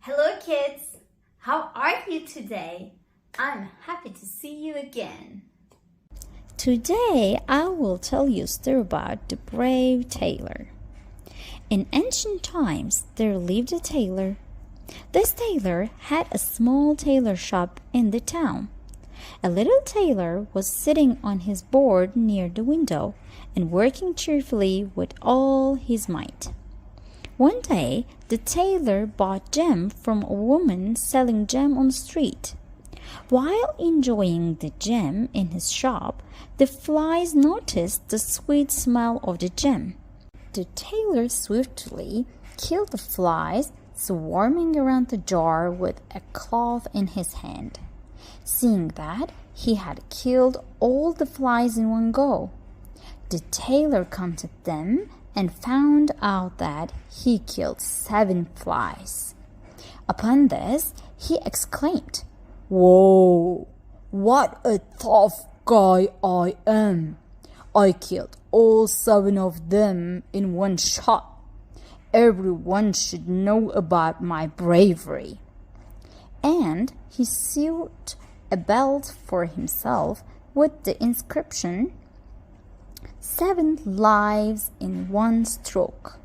Hello kids! How are you today? I'm happy to see you again. Today I will tell you a story about the Brave Tailor. In ancient times there lived a tailor. This tailor had a small tailor shop in the town. A little tailor was sitting on his board near the window and working cheerfully with all his might. One day, the tailor bought jam from a woman selling jam on the street. While enjoying the jam in his shop, the flies noticed the sweet smell of the jam. The tailor swiftly killed the flies swarming around the jar with a cloth in his hand. Seeing that, he had killed all the flies in one go. The tailor counted them and found out that he killed 7 flies. Upon this, he exclaimed, "Whoa, what a tough guy I am! I killed all 7 of them in one shot. Everyone should know about my bravery." And he sewed a belt for himself with the inscription, 7 lives in one stroke.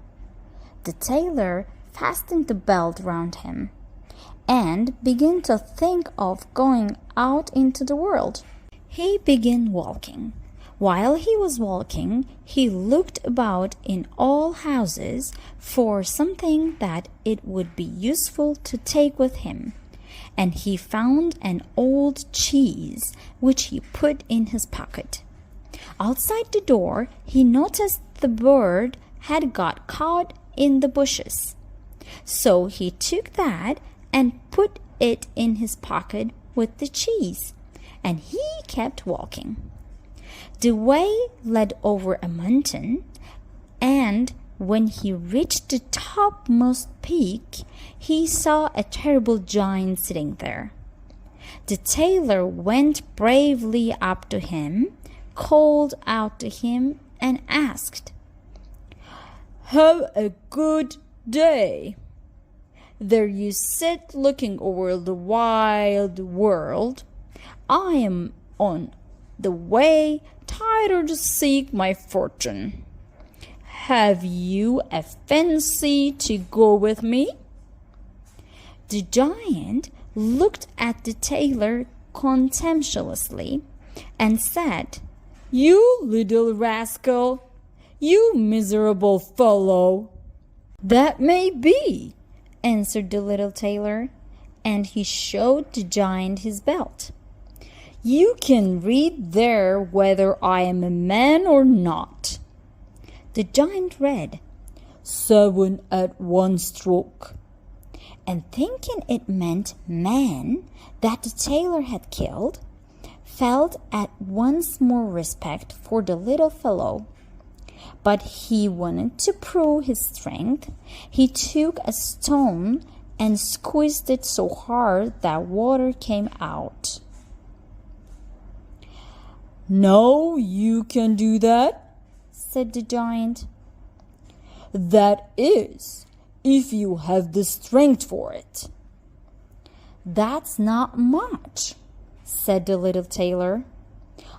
The tailor fastened the belt round him and began to think of going out into the world. He began walking. While he was walking, he looked about in all houses for something that it would be useful to take with him, and he found an old cheese which he put in his pocket. Outside the door, he noticed the bird had got caught in the bushes. So he took that and put it in his pocket with the cheese, and he kept walking. The way led over a mountain, and when he reached the topmost peak, he saw a terrible giant sitting there. The tailor went bravely up to him, called out to him, and asked, "Have a good day. There you sit looking over the wide world. I am on the way thither to seek my fortune. Have you a fancy to go with me?" The giant looked at the tailor contemptuously and said, "You little rascal, you miserable fellow." "That may be," answered the little tailor, and he showed the giant his belt. "You can read there whether I am a man or not." The giant read, 7 at one stroke, and thinking it meant man that the tailor had killed, felt at once more respect for the little fellow. But he wanted to prove his strength. He took a stone and squeezed it so hard that water came out. "No, you can do that," said the giant. "That is, if you have the strength for it." "That's not much," said the little tailor.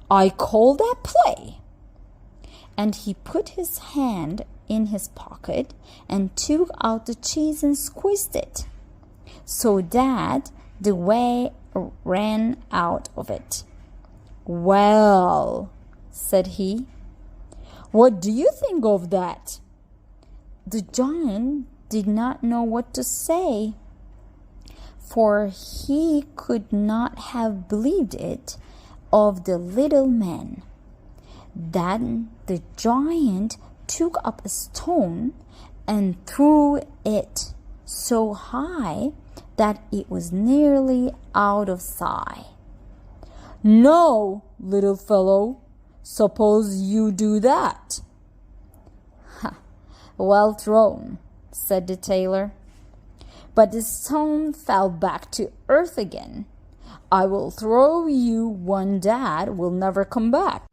"I call that play." And he put his hand in his pocket and took out the cheese and squeezed it, so that the whey ran out of it. "Well," said he, "what do you think of that?" The giant did not know what to say, for he could not have believed it of the little man. Then the giant took up a stone and threw it so high that it was nearly out of sight. "No, little fellow, suppose you do that." "Ha, well thrown," said the tailor. But the stone fell back to earth again. "I will throw you one that will never come back."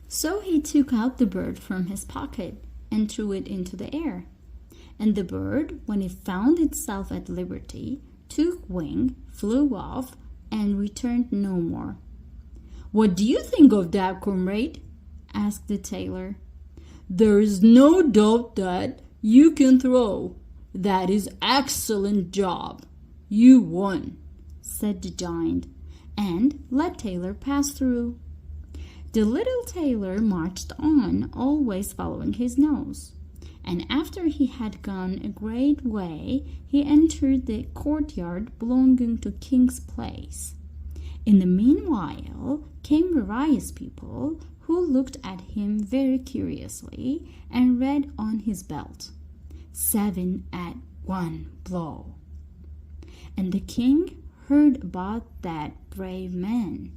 So he took out the bird from his pocket and threw it into the air. And the bird, when it found itself at liberty, took wing, flew off, and returned no more. "What do you think of that, comrade?" asked the tailor. "There is no doubt that you can throw. That is excellent job. You won," said the giant, and let Tailor pass through. The little tailor marched on, always following his nose. And after he had gone a great way, he entered the courtyard belonging to King's place. In the meanwhile came various people who looked at him very curiously and read on his belt, 7 at 1 blow. And the king heard about that brave man.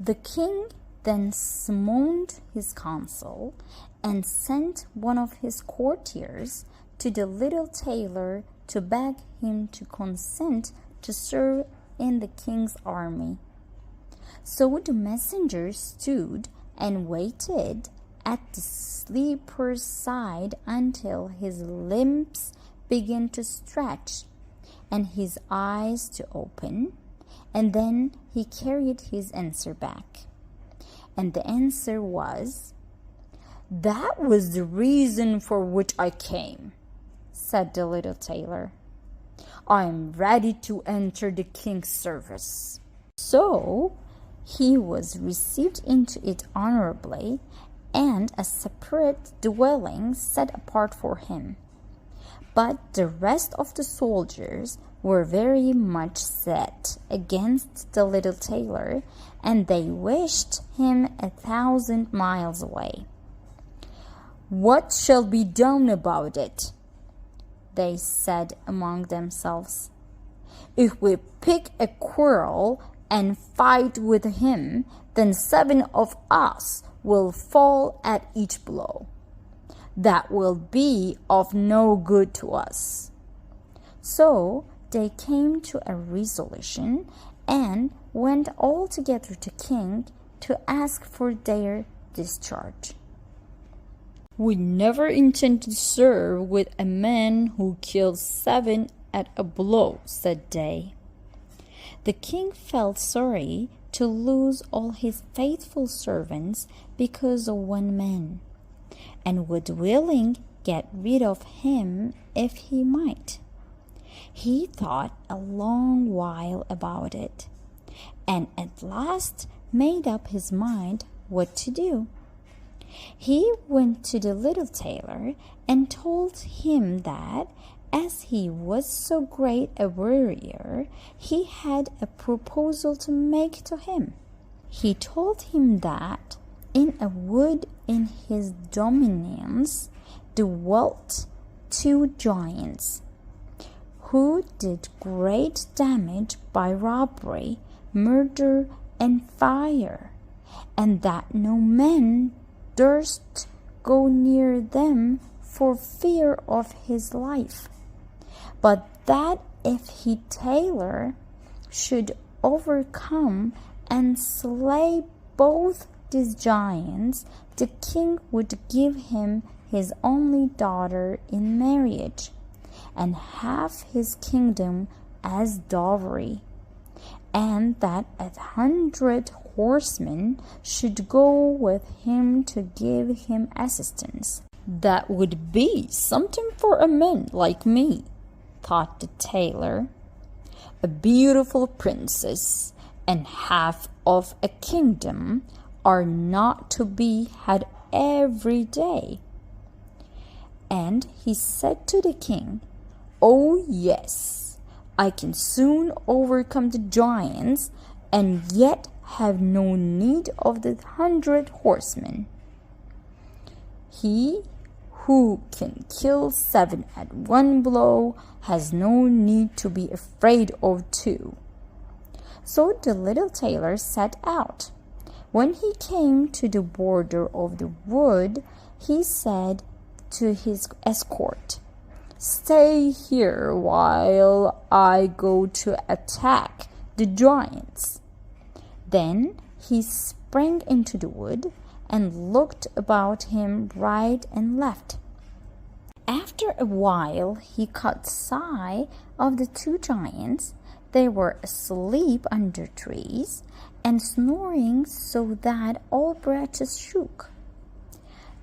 The king then summoned his council and sent one of his courtiers to the little tailor to beg him to consent to serve in the king's army. So the messenger stood and waited at the sleeper's side until his limbs began to stretch and his eyes to open, and then he carried his answer back. And the answer was, "That was the reason for which I came," said the little tailor. "I am ready to enter the king's service." So he was received into it honorably, and a separate dwelling set apart for him. But the rest of the soldiers were very much set against the little tailor, and they wished him 1,000 miles away. "What shall be done about it?" they said among themselves. "If we pick a quarrel and fight with him, then 7 of us will fall at each blow. That will be of no good to us." So they came to a resolution and went all together to king to ask for their discharge. "We never intend to serve with a man who kills 7 at a blow," said they. The king felt sorry to lose all his faithful servants because of one man, and would willingly get rid of him if he might. He thought a long while about it, and at last made up his mind what to do. He went to the little tailor and told him that, as he was so great a warrior, he had a proposal to make to him. He told him that in a wood in his dominions dwelt 2 giants, who did great damage by robbery, murder, and fire, and that no man durst go near them for fear of his life, but that if he tailor should overcome and slay both these giants, the king would give him his only daughter in marriage, and half his kingdom as dowry, and that 100 horsemen should go with him to give him assistance. "That would be something for a man like me," thought the tailor. "A beautiful princess and half of a kingdom are not to be had every day." And he said to the king, "Oh yes, I can soon overcome the giants and yet have no need of the 100 horsemen. He who can kill 7 at 1 blow has no need to be afraid of 2. So the little tailor set out. When he came to the border of the wood, he said to his escort, "Stay here while I go to attack the giants." Then he sprang into the wood and looked about him right and left. After a while, he caught sight of the two giants. They were asleep under trees and snoring so that all branches shook.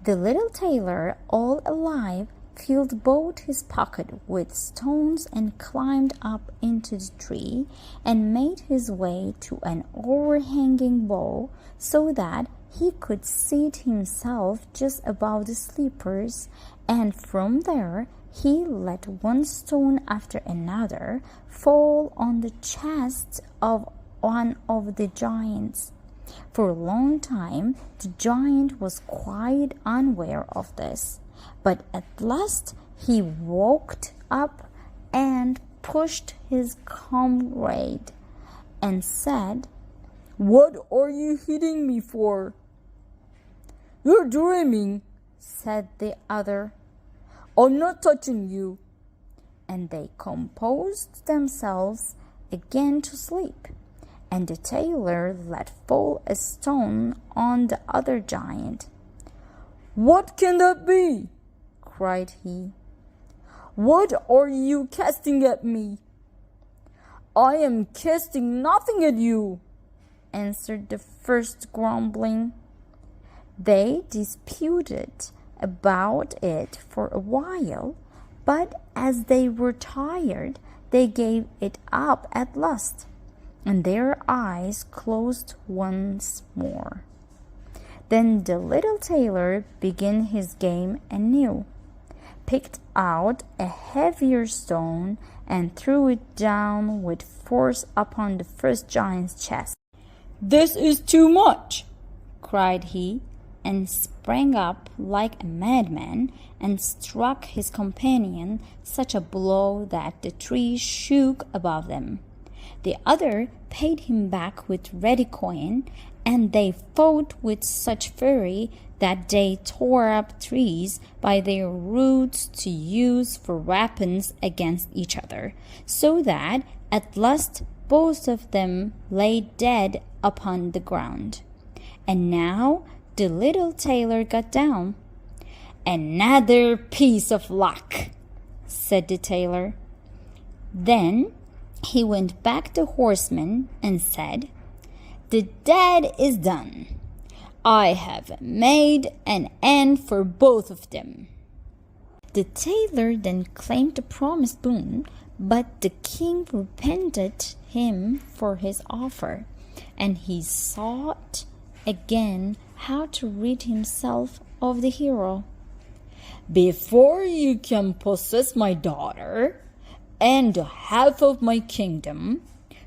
The little tailor, all alive, filled both his pockets with stones and climbed up into the tree and made his way to an overhanging bough so that he could seat himself just above the sleepers, and from there he let one stone after another fall on the chest of one of the giants. For a long time the giant was quite unaware of this, but at last he woke up and pushed his comrade and said, "What are you hitting me for?" "You're dreaming," said the other. "I'm not touching you." And they composed themselves again to sleep, and the tailor let fall a stone on the other giant. "What can that be?" cried he. "What are you casting at me?" "I am casting nothing at you," answered the first, grumbling. They disputed about it for a while, but as they were tired, they gave it up at last, and their eyes closed once more. Then the little tailor began his game anew, picked out a heavier stone, and threw it down with force upon the first giant's chest. "This is too much," cried he, and sprang up like a madman and struck his companion such a blow that the tree shook above them. The other paid him back with ready coin, and they fought with such fury that they tore up trees by their roots to use for weapons against each other, so that at last both of them lay dead upon the ground. And now the little tailor got down. "Another piece of luck," said the tailor. Then he went back to the horseman and said, "The deed is done. I have made an end for both of them." The tailor then claimed the promised boon, but the king repented him for his offer, and he sought again how to rid himself of the hero. "Before you can possess my daughter and half of my kingdom,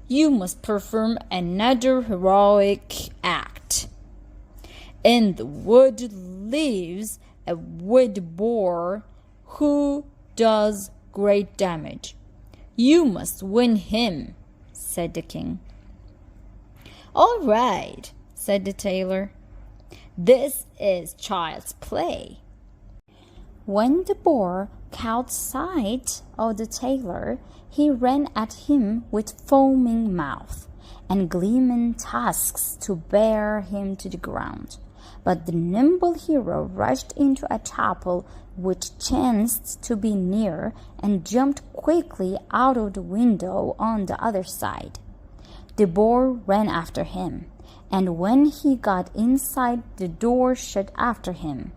you must perform another heroic act. In the wood lives a wood boar who does great damage. You must win him," said the king. "All right," said the tailor. "This is child's play." When the boar caught sight of the tailor, he ran at him with foaming mouth and gleaming tusks to bear him to the ground. But the nimble hero rushed into a chapel which chanced to be near and jumped quickly out of the window on the other side. The boar ran after him, and when he got inside, the door shut after him,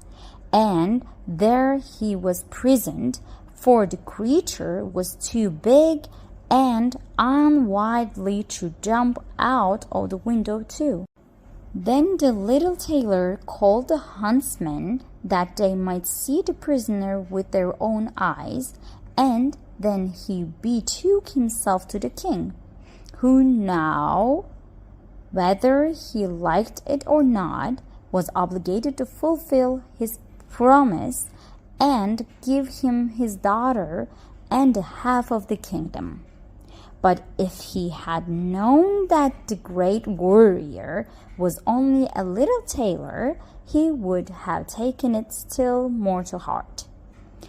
and there he was prisoned, for the creature was too big and unwieldy to jump out of the window too. Then the little tailor called the huntsmen that they might see the prisoner with their own eyes, and then he betook himself to the king, who now, whether he liked it or not, was obligated to fulfill his promise and give him his daughter and half of the kingdom. But if he had known that the great warrior was only a little tailor, he would have taken it still more to heart.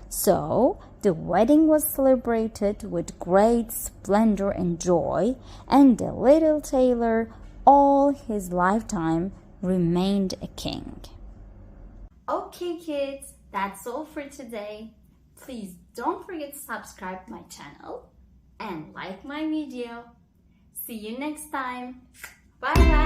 So the wedding was celebrated with great splendor and joy, and the little tailor all his lifetime remained a king. Okay, kids, that's all for today. Please don't forget to subscribe my channel and like my video. See you next time. Bye bye.